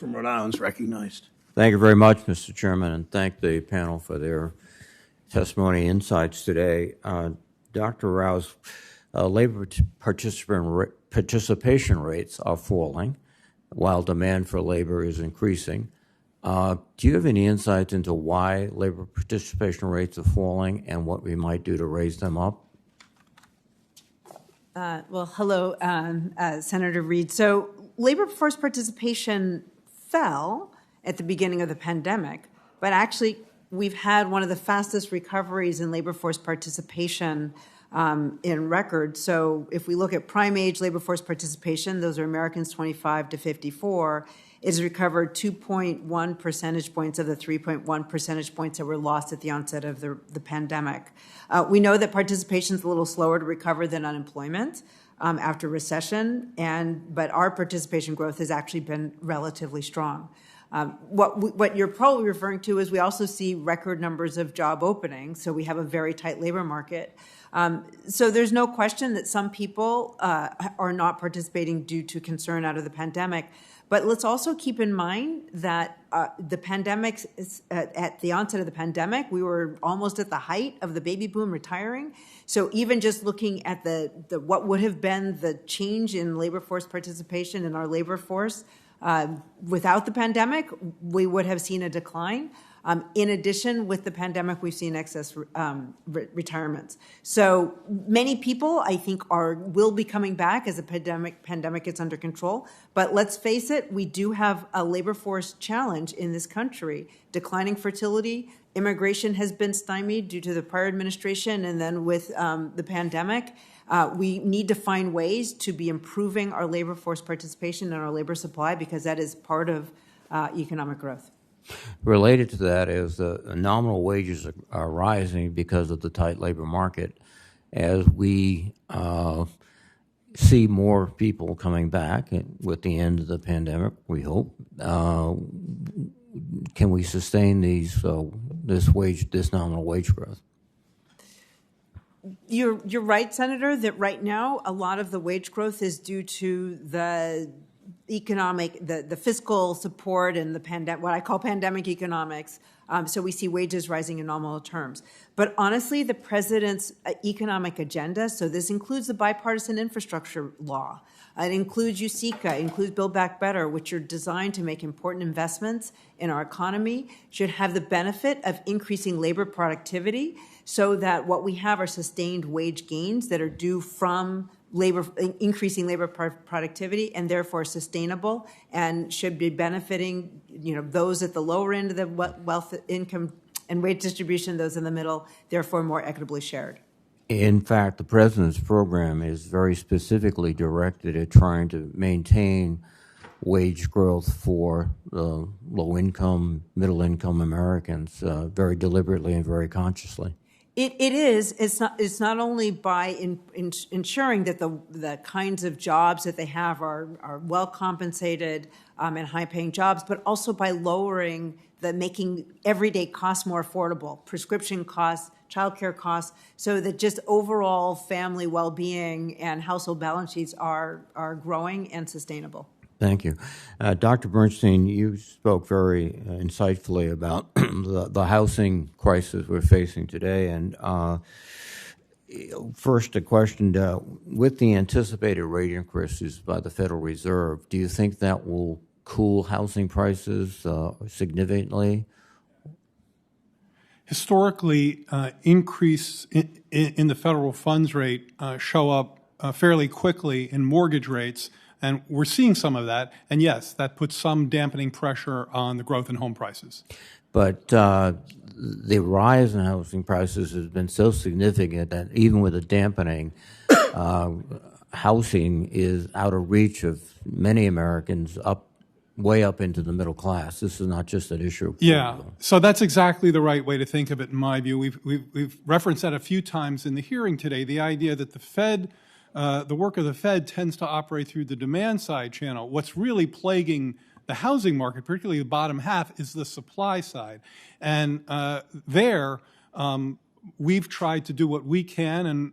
from Rhode Island is recognized. Thank you very much, Mr. Chairman, and thank the panel for their testimony insights today. Dr. Rouse, labor participation rates are falling while demand for labor is increasing. Do you have any insights into why labor participation rates are falling and what we might do to raise them up? Well, hello, Senator Reid. So labor force participation fell at the beginning of the pandemic, but actually we've had one of the fastest recoveries in labor force participation in record. So if we look at prime age labor force participation, those are Americans 25 to 54, it has recovered 2.1 percentage points of the 3.1 percentage points that were lost at the onset of the pandemic. We know that participation is a little slower to recover than unemployment after recession, but our participation growth has actually been relatively strong. What you're probably referring to is we also see record numbers of job openings, so we have a very tight labor market. So there's no question that some people are not participating due to concern out of the pandemic. But let's also keep in mind that the pandemic, at the onset of the pandemic, we were almost at the height of the baby boom retiring. So even just looking at the what would have been the change in labor force participation in our labor force without the pandemic, we would have seen a decline. In addition, with the pandemic, we've seen excess retirements. So many people, I think, will be coming back as the pandemic gets under control. But let's face it, we do have a labor force challenge in this country. Declining fertility, immigration has been stymied due to the prior administration, and then with the pandemic, we need to find ways to be improving our labor force participation and our labor supply, because that is part of economic growth. Related to that is the nominal wages are rising because of the tight labor market. As we see more people coming back with the end of the pandemic, we hope, can we sustain this nominal wage growth? You're right, Senator, that right now a lot of the wage growth is due to the economic, the fiscal support and the what I call pandemic economics. So we see wages rising in nominal terms. But honestly, the president's economic agenda, so this includes the bipartisan infrastructure law, it includes USICA, it includes Build Back Better, which are designed to make important investments in our economy, should have the benefit of increasing labor productivity so that what we have are sustained wage gains that are due from increasing labor productivity, and therefore sustainable, and should be benefiting, those at the lower end of the wealth, income, and wage distribution, those in the middle, therefore more equitably shared. In fact, the president's program is very specifically directed at trying to maintain wage growth for the low-income, middle-income Americans, very deliberately and very consciously. It is. It's not only by ensuring that the kinds of jobs that they have are well compensated and high paying jobs, but also by making everyday costs more affordable, prescription costs, childcare costs, so that just overall family well-being and household balance sheets are growing and sustainable. Thank you. Dr. Bernstein, you spoke very insightfully about the housing crisis we're facing today. And first, a question, with the anticipated rate increases by the Federal Reserve, do you think that will cool housing prices significantly? Historically, increase in the federal funds rate show up fairly quickly in mortgage rates. And we're seeing some of that. And yes, that puts some dampening pressure on the growth in home prices. But the rise in housing prices has been so significant that even with a dampening, housing is out of reach of many Americans way up into the middle class. This is not just an issue. Yeah, so that's exactly the right way to think of it, in my view. We've referenced that a few times in the hearing today, the idea that the work of the Fed tends to operate through the demand side channel. What's really plaguing the housing market, particularly the bottom half, is the supply side. And we've tried to do what we can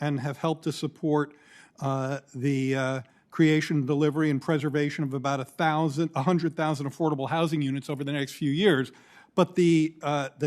and have helped to support the creation, delivery, and preservation of about 100,000 affordable housing units over the next few years. But the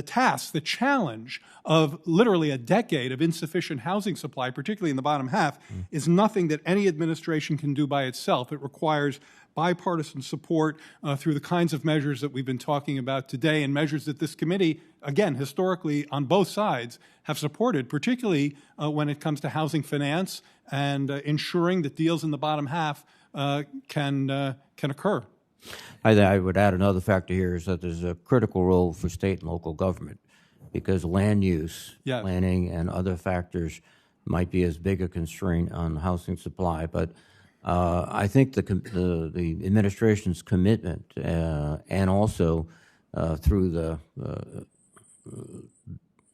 task, the challenge of literally a decade of insufficient housing supply, particularly in the bottom half, is nothing that any administration can do by itself. It requires bipartisan support through the kinds of measures that we've been talking about today, and measures that this committee, again, historically on both sides, have supported, particularly when it comes to housing finance and ensuring that deals in the bottom half can occur. I would add another factor here is that there's a critical role for state and local government, because land use, Yes. planning, and other factors might be as big a constraint on housing supply. But I think the administration's commitment, and also through the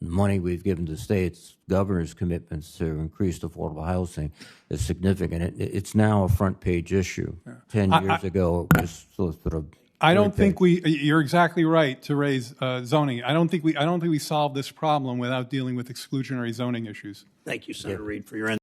money we've given to states, governors' commitments to increase affordable housing is significant. It's now a front page issue. 10 years ago, it was sort of. I don't think you're exactly right to raise zoning. I don't think we solve this problem without dealing with exclusionary zoning issues. Thank you, Senator Reed, for your